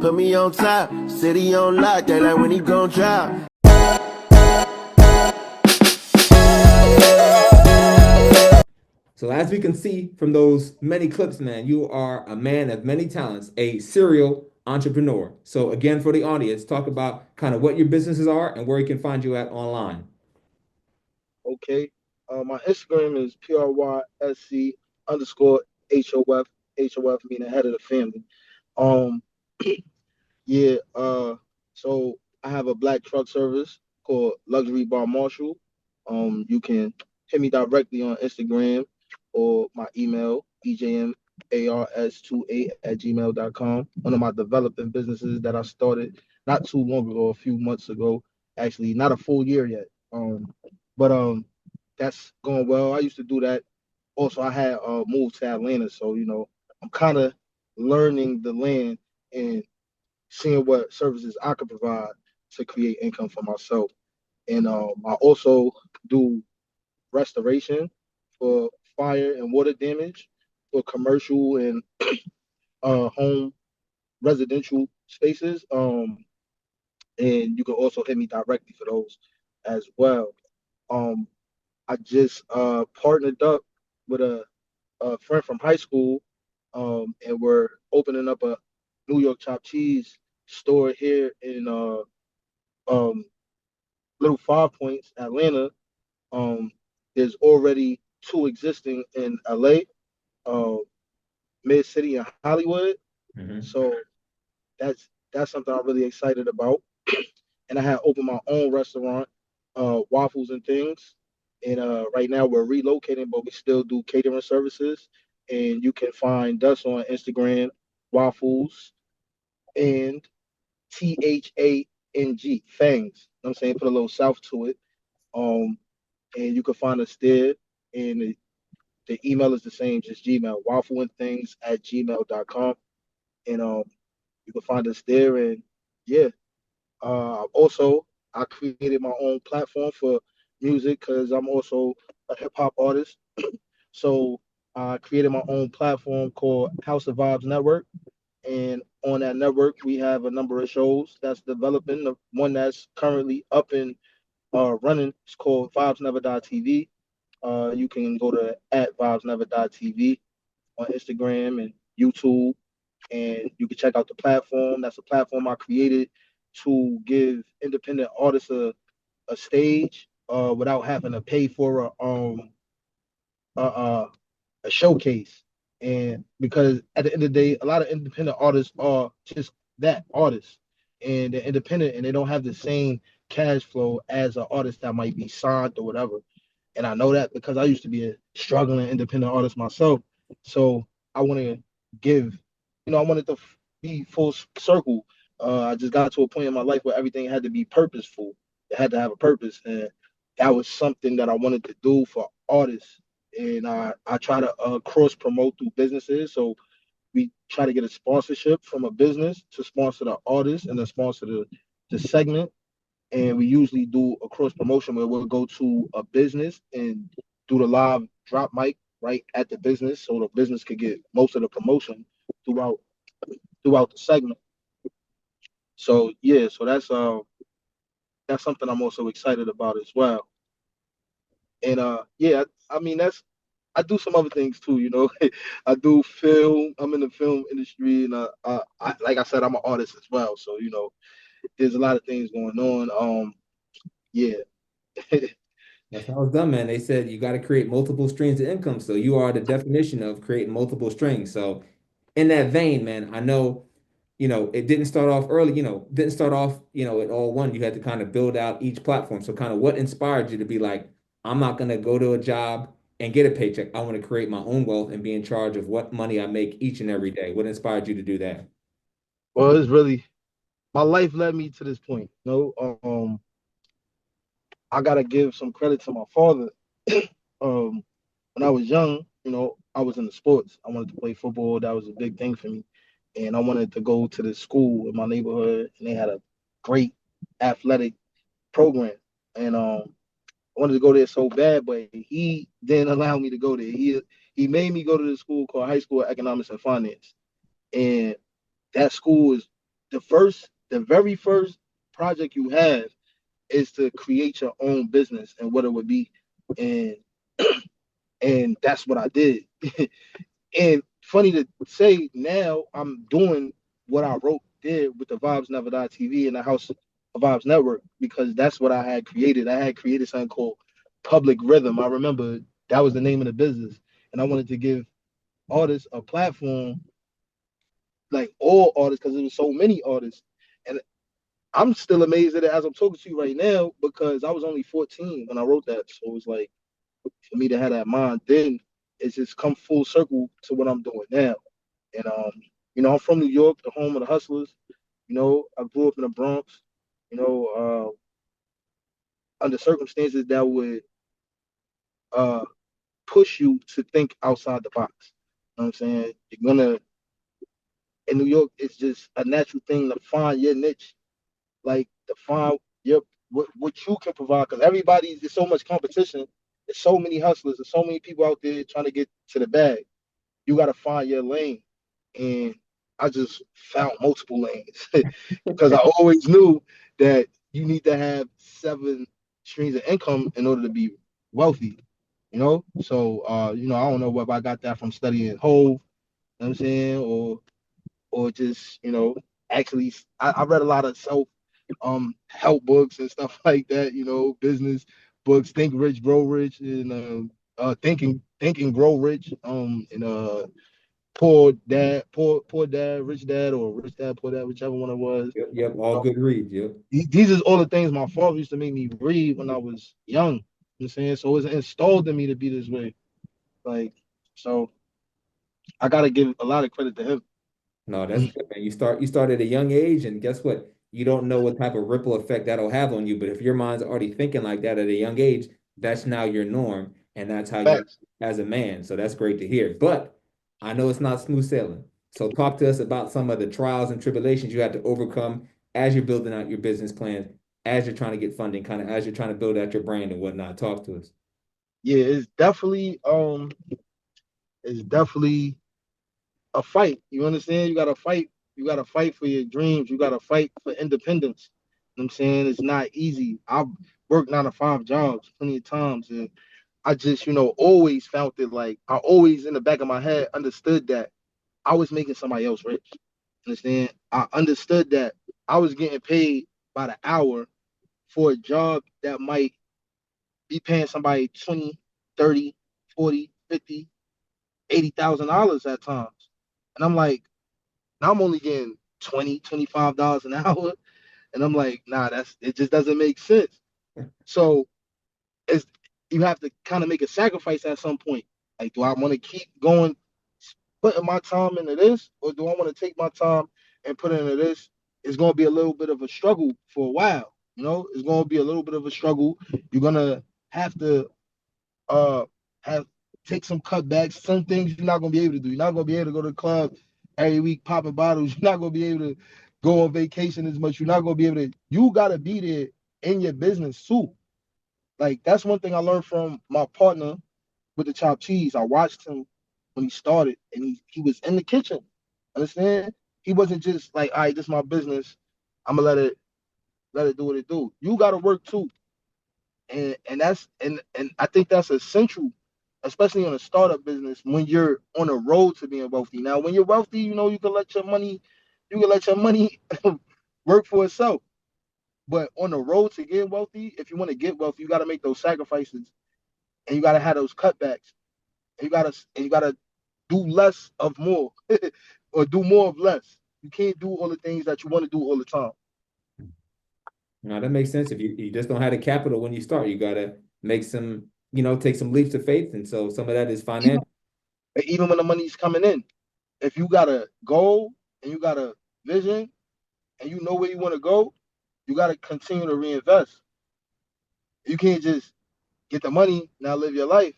Put me on top, city on lock, they like when he gon' drop. So as we can see from those many clips, man, you are a man of many talents, a serial entrepreneur. So again, for the audience, talk about kind of what your businesses are and where you can find you at online. Okay. My Instagram is PRYSC underscore HOF. HOF meaning head of the family. Um, yeah. So I have a black truck service called Luxury Bar Marshall. You can hit me directly on Instagram or my email, ejmars28@gmail.com. One of my developing businesses that I started not too long ago, a few months ago. Actually, not a full year yet. But that's going well. I used to do that. Also, I had moved to Atlanta, so I'm kind of learning the land and seeing what services I could provide to create income for myself. And I also do restoration for fire and water damage for commercial and home residential spaces. And you can also hit me directly for those as well. Um, I just partnered up with a friend from high school, and we're opening up a New York chopped cheese store here in um, Little Five Points, Atlanta. Um, there's already two existing in LA, uh, Mid City and Hollywood. Mhm. So that's something I'm really excited about. And I had opened my own restaurant, Waffles and Things. And right now we're relocating, but we still do catering services. And you can find us on Instagram, Waffles and THANG, Fangs. You know what I'm saying? Put a little south to it. Um, and you can find us there. And the email is the same, just Gmail, waffleandthings@gmail.com. And you can find us there. And yeah, also, I created my own platform for music because I'm also a hip hop artist. So I created my own platform called House of Vibes Network. And on that network, we have a number of shows that's developing. The one that's currently up and running is called Vibes Never Die TV. You can go to at Vibes Never Die TV on Instagram and YouTube, and you can check out the platform. That's a platform I created to give independent artists a stage without having to pay for a, a, a showcase. And because at the end of the day, a lot of independent artists are just that artists, and they're independent and they don't have the same cash flow as an artist that might be signed or whatever. And I know that because I used to be a struggling independent artist myself. So I want to give, I wanted to be full circle. I just got to a point in my life where everything had to be purposeful. It had to have a purpose, and that was something that I wanted to do for artists. And I try to cross promote through businesses. So we try to get a sponsorship from a business to sponsor the artist and then sponsor the segment. And we usually do a cross promotion where we'll go to a business and do the live drop mic right at the business, so the business could get most of the promotion throughout throughout the segment. So yeah, so that's something I'm also excited about as well. And yeah, I mean that's I do some other things too, I do film. I'm in the film industry, and like I said, I'm an artist as well. So there's a lot of things going on. Yeah. That's how it's done, man. They said you got to create multiple streams of income. So you are the definition of creating multiple strings. So in that vein, man, I know, it didn't start off early, didn't start off, at all one. You had to kind of build out each platform. So kind of what inspired you to be like, I'm not going to go to a job and get a paycheck. I want to create my own wealth and be in charge of what money I make each and every day. What inspired you to do that? Well, it's really my life led me to this point. I gotta give some credit to my father. When I was young, I was in the sports. I wanted to play football. That was a big thing for me. And I wanted to go to this school in my neighborhood, and they had a great athletic program. And I wanted to go there so bad, but he didn't allow me to go there. He made me go to the school called High School of Economics and Finance. And that school is the very first project you have is to create your own business and what it would be, and and that's what I did. And funny to say, now I'm doing what I did with the Vibes Never Die TV and the House of Vibes Network, because that's what I had created. I had created something called Public Rhythm. I remember that was the name of the business, and I wanted to give artists a platform, like all artists, because there was so many artists. And I'm still amazed at it as I'm talking to you right now, because I was only 14 when I wrote that. So it's like, for me to have that mind then, it's just come full circle to what I'm doing now. And I'm from New York, the home of the hustlers. I grew up in the Bronx. You know, under circumstances that would uh push you to think outside the box. You know what I'm saying? You're gonna In New York, it's just a natural thing to find your niche, like to find your what you can provide. Because there's so much competition. There's so many hustlers. There's so many people out there trying to get to the bag. You got to find your lane, and I just found multiple lanes because I always knew that you need to have 7 streams of income in order to be wealthy. So I don't know whether I got that from studying Hove, what I'm saying, or just actually I read a lot of self help books and stuff like that, business books, Think Rich Grow Rich, and Thinking Grow Rich, and Poor Dad Rich Dad, or Rich Dad Poor Dad, whichever one it was. Yep, all good reads. Yep. These is all the things my father used to make me read when I was young. You know what I'm saying? So it's installed in me to be this way. Like, so I gotta give a lot of credit to him. No, that's good, man. You start at a young age, and guess what? You don't know what type of ripple effect that'll have on you. But if your mind's already thinking like that at a young age, that's now your norm, and that's how you Facts. as a man. So that's great to hear. But I know it's not smooth sailing. So talk to us about some of the trials and tribulations you had to overcome as you're building out your business plans, as you're trying to get funding, kind of as you're trying to build out your brand and whatnot. Talk to us. Yeah, it's definitely a fight. You understand? You gotta fight. You gotta fight for your dreams. You gotta fight for independence. You know what I'm saying? It's not easy. I've worked 9 to 5 jobs plenty of times, and I just, always felt it, like I always in the back of my head understood that I was making somebody else rich. Understand? I understood that I was getting paid by the hour for a job that might be paying somebody 20, 30, 40, 50, $80,000 at times. And I'm like, now I'm only getting 20, $25 an hour. And I'm like, nah, it just doesn't make sense. So it's you have to kind of make a sacrifice at some point. Like, do I want to keep going, putting my time into this, or do I want to take my time and put it into this? It's going to be a little bit of a struggle for a while. It's going to be a little bit of a struggle. You're gonna have to uh have take some cutbacks. Some things you're not gonna be able to do. You're not gonna be able to go to the club every week popping bottles. You're not gonna be able to go on vacation as much. You're not gonna be able to. You gotta be there in your business too. Like, that's one thing I learned from my partner with the chopped cheese. I watched him when he started, and he was in the kitchen. Understand? He wasn't just like, all right, this is my business. I'm gonna let it do what it do. You gotta work too. And I think that's essential, especially on a startup business, when you're on a road to being wealthy. Now, when you're wealthy, you can let your money work for itself. But on the road to getting wealthy, if you want to get wealthy, you got to make those sacrifices, and you got to have those cutbacks, and you gotta do less of more, or do more of less. You can't do all the things that you want to do all the time. Now that makes sense. If you just don't have the capital when you start, you gotta make some, take some leaps of faith. And so some of that is Even financial. even when the money's coming in, if you got a goal and you got a vision and you know where you want to go, you got to continue to reinvest. You can't just get the money, now live your life.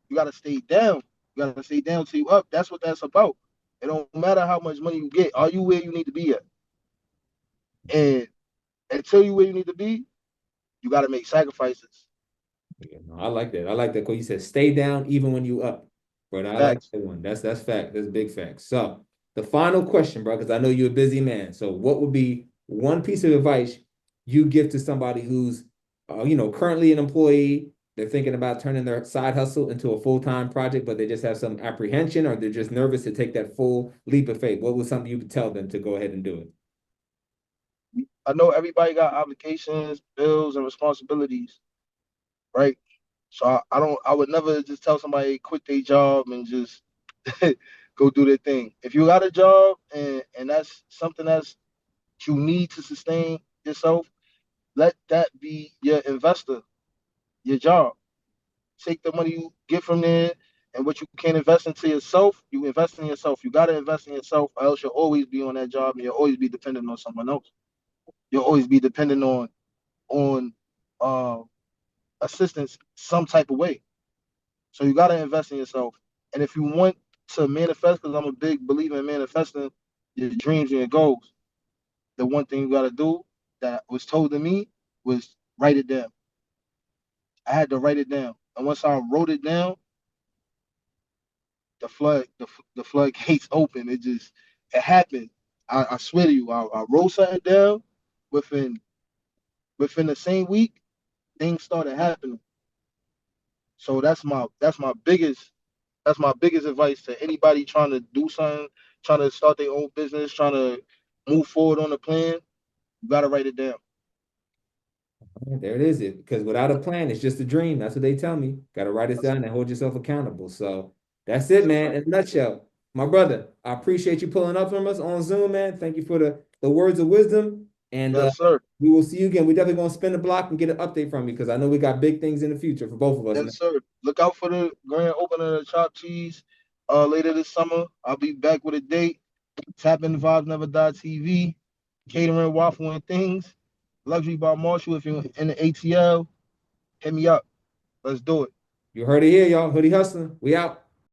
You got to stay down. You got to stay down till you up. That's what that's about. It don't matter how much money you get. Are you where you need to be at? And until you where you need to be, you got to make sacrifices. Yeah, no, I like that. I like that because you said stay down even when you up. But I like Facts. that one. That's fact. That's big fact. So the final question, bro, because I know you're a busy man. So, what would be one piece of advice you give to somebody who's, currently an employee? They're thinking about turning their side hustle into a full-time project, but they just have some apprehension or they're just nervous to take that full leap of faith. What was something you would tell them to go ahead and do it? I know everybody got obligations, bills, and responsibilities, right? So I would never just tell somebody quit their job and just go do their thing. If you got a job and that's something that's you need to sustain yourself, let that be your investor, your job. Take the money you get from there and what you can invest into yourself, you invest in yourself. You got to invest in yourself, or else you'll always be on that job and you'll always be dependent on someone else. You'll always be dependent on uh, assistance some type of way. So you got to invest in yourself. And if you want to manifest, because I'm a big believer in manifesting your dreams and your goals, the one thing you got to do that was told to me was write it down. I had to write it down. And once I wrote it down, the floodgates open. It happened. I swear to you, I wrote something down within within the same week, things started happening. So that's my biggest advice to anybody trying to do something, trying to start their own business, trying to move forward on the plan. You gotta write it down. There it is. Because without a plan, it's just a dream. That's what they tell me. Got to write it That's, down and hold yourself accountable. So that's it, that's man. right. In a nutshell, my brother, I appreciate you pulling up from us on Zoom, man. Thank you for the words of wisdom. And Yes, sir. we will see you again. We definitely gonna spin the block and get an update from you because I know we got big things in the future for both of us, man. Yes, sir. Look out for the grand opening of the Chopped Cheese later this summer. I'll be back with a date. Tap in the Vibes Never Die TV, catering, waffle, and things. Luxury by Marshall. If you're in the ATL, hit me up. Let's do it. You heard it here, y'all. Hoodie hustling. We out.